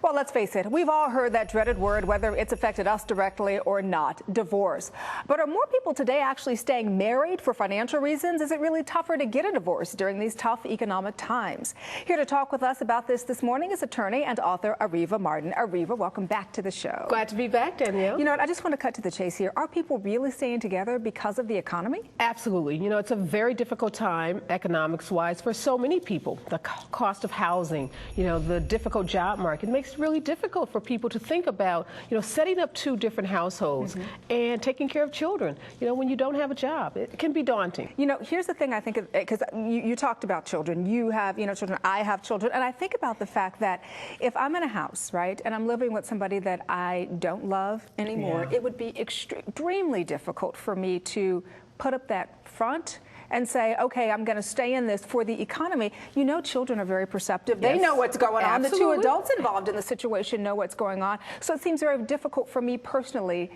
Well, let's face it, we've all heard that dreaded word, whether it's affected us directly or not, divorce. But are more people today actually staying married for financial reasons? Is it really tougher to get a divorce during these tough economic times? Here to talk with us about this morning is attorney and author Areva Martin. Areva, welcome back to the show. Glad to be back, Danielle. You know what, I just want to cut to the chase here. Are people really staying together because of the economy? Absolutely. You know, it's a very difficult time economics-wise for so many people. The cost of housing, you know, the difficult job market makes it really difficult for people to think about, you know, setting up two different households and taking care of children, you know, when you don't have a job. It can be daunting. You know, here's the thing I think, because you talked about children. You have, you know, children. I have children. And I think about the fact that if I'm in a house, right, and I'm living with somebody that I don't love anymore, it would be extremely difficult for me to put up that front and say, okay, I'm going to stay in this for the economy. You know, children are very perceptive. They know what's going on. The two adults involved in the situation know what's going on. So it seems very difficult for me personally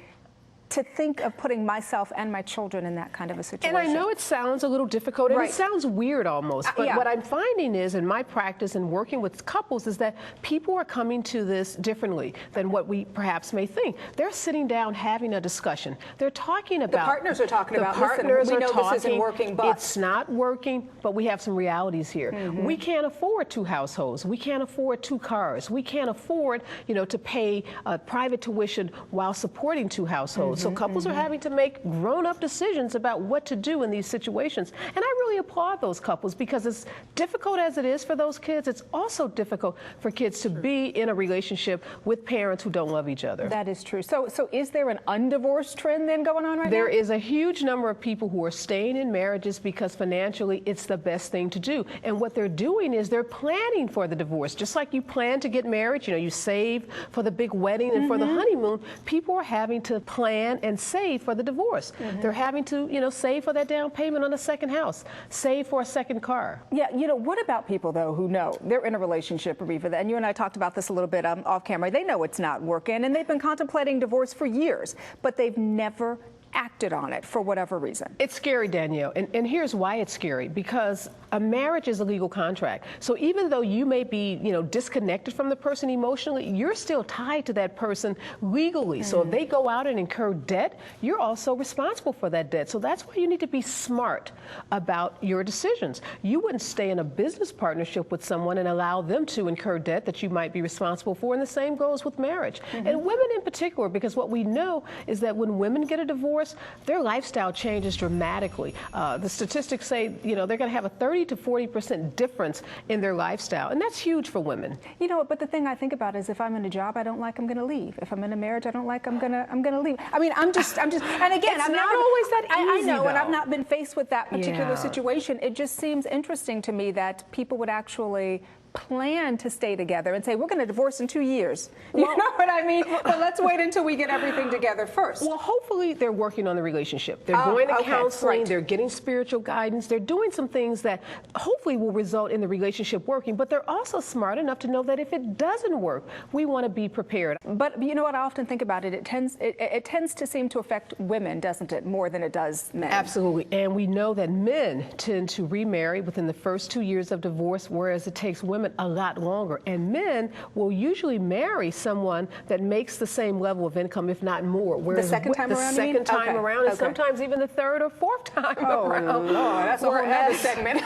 to think of putting myself and my children in that kind of a situation. And I know it sounds a little difficult, and it sounds weird almost, but what I'm finding is, in my practice and working with couples, is that people are coming to this differently than what we perhaps may think. They're sitting down having a discussion. They're talking about... The partners are talking about, partners listen, we are know talking, this isn't working, but... It's not working, but we have some realities here. We can't afford two households. We can't afford two cars. We can't afford, you know, to pay private tuition while supporting two households. So couples are having to make grown-up decisions about what to do in these situations. And I really applaud those couples, because as difficult as it is for those kids, it's also difficult for kids to be in a relationship with parents who don't love each other. That is true. So is there an undivorced trend then going on right now? There is a huge number of people who are staying in marriages because financially it's the best thing to do. And what they're doing is they're planning for the divorce. Just like you plan to get married, you know, you save for the big wedding and for the honeymoon, people are having to plan and save for the divorce. They're having to, you know, save for that down payment on a second house, save for a second car. Yeah, you know, what about people, though, who know they're in a relationship, Areva, and you and I talked about this a little bit off camera. They know it's not working, and they've been contemplating divorce for years, but they've never acted on it for whatever reason. It's scary, Danielle, and here's why it's scary. Because a marriage is a legal contract. So even though you may be, you know, disconnected from the person emotionally, you're still tied to that person legally. So if they go out and incur debt, you're also responsible for that debt. So that's why you need to be smart about your decisions. You wouldn't stay in a business partnership with someone and allow them to incur debt that you might be responsible for, and the same goes with marriage. And women in particular, because what we know is that when women get a divorce, their lifestyle changes dramatically. The statistics say, you know, they're going to have a 30 to 40% difference in their lifestyle, and that's huge for women. You know, but the thing I think about is, if I'm in a job I don't like, I'm going to leave. If I'm in a marriage I don't like, I'm gonna leave. I mean, I'm just, and again, it's not always that easy. I know, though. and I've not been faced with that particular situation. It just seems interesting to me that people would actually plan to stay together and say, we're going to divorce in 2 years. You know what I mean? But let's wait until we get everything together first. Well, hopefully they're working on the relationship. They're going to counseling, they're getting spiritual guidance, they're doing some things that hopefully will result in the relationship working, but they're also smart enough to know that if it doesn't work, we want to be prepared. But you know what, I often think about it, it tends to seem to affect women, doesn't it, more than it does men? Absolutely. And we know that men tend to remarry within the first 2 years of divorce, whereas it takes women a lot longer. And men will usually marry someone that makes the same level of income, if not more. Whereas the second time around, and sometimes even the third or fourth time around. Oh, Lord, that's a whole other segment.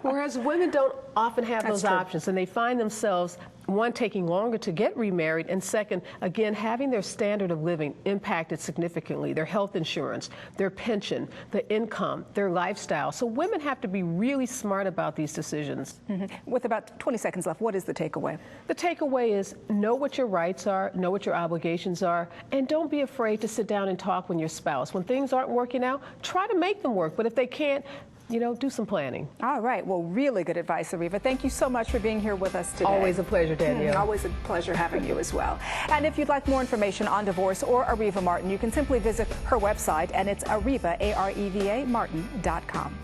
Whereas women don't often have those options, and they find themselves, one, taking longer to get remarried, and second, again, having their standard of living impacted significantly, their health insurance, their pension, the income, their lifestyle. So women have to be really smart about these decisions. With about 20 seconds left, what is the takeaway? The takeaway is, know what your rights are, know what your obligations are, and don't be afraid to sit down and talk with your spouse. When things aren't working out, try to make them work, but if they can't, you know, do some planning. All right. Well, really good advice, Areva. Thank you so much for being here with us today. Always a pleasure, Danielle. Always a pleasure having you as well. And if you'd like more information on divorce or Areva Martin, you can simply visit her website, and it's Areva, AREVA, Martin.com.